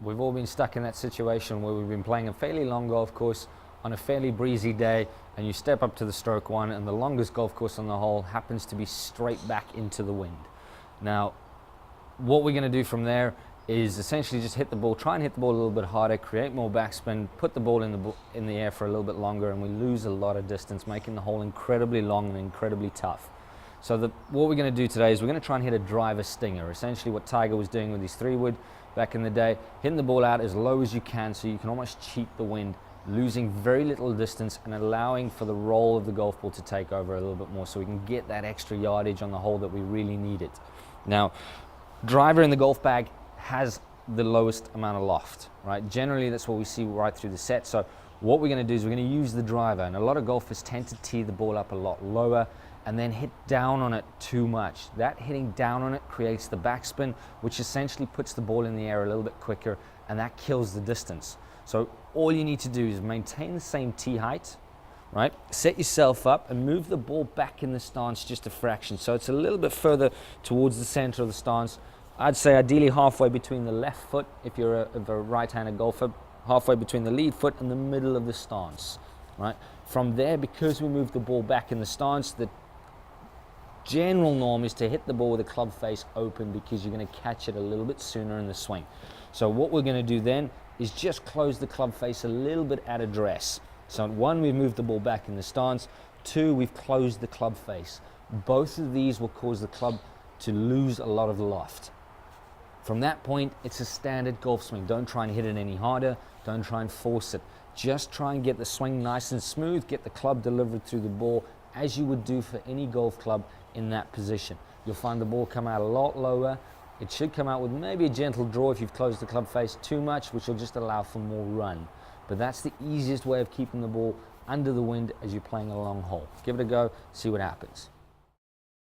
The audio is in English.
We've all been stuck in that situation where we've been playing a fairly long golf course on a fairly breezy day, and you step up to the stroke one and the longest golf course on the hole happens to be straight back into the wind. Now, what we're going to do from there is essentially just hit the ball, try and hit the ball a little bit harder, create more backspin, put the ball in the air for a little bit longer, and we lose a lot of distance, making the hole incredibly long and incredibly tough. So what we're going to do today is we're going to try and hit a driver stinger, essentially what Tiger was doing with his 3-wood back in the day, hitting the ball out as low as you can so you can almost cheat the wind, losing very little distance and allowing for the roll of the golf ball to take over a little bit more so we can get that extra yardage on the hole that we really need it. Now, driver in the golf bag has the lowest amount of loft, right? Generally, that's what we see right through the set. So what we're going to do is we're going to use the driver, and a lot of golfers tend to tee the ball up a lot lower and then hit down on it too much. That hitting down on it creates the backspin, which essentially puts the ball in the air a little bit quicker, and that kills the distance. So all you need to do is maintain the same tee height, right? Set yourself up and move the ball back in the stance just a fraction. So it's a little bit further towards the center of the stance. I'd say ideally halfway between the left foot, if you're a right-handed golfer, halfway between the lead foot and the middle of the stance, right? From there, because we move the ball back in the stance, the general norm is to hit the ball with the club face open because you're going to catch it a little bit sooner in the swing. So what we're going to do then is just close the club face a little bit at address. So 1, we've moved the ball back in the stance. 2, we've closed the club face. Both of these will cause the club to lose a lot of loft. From that point, it's a standard golf swing. Don't try and hit it any harder. Don't try and force it. Just try and get the swing nice and smooth, get the club delivered through the ball as you would do for any golf club in that position. You'll find the ball come out a lot lower. It should come out with maybe a gentle draw if you've closed the club face too much, which will just allow for more run. But that's the easiest way of keeping the ball under the wind as you're playing a long hole. Give it a go, see what happens.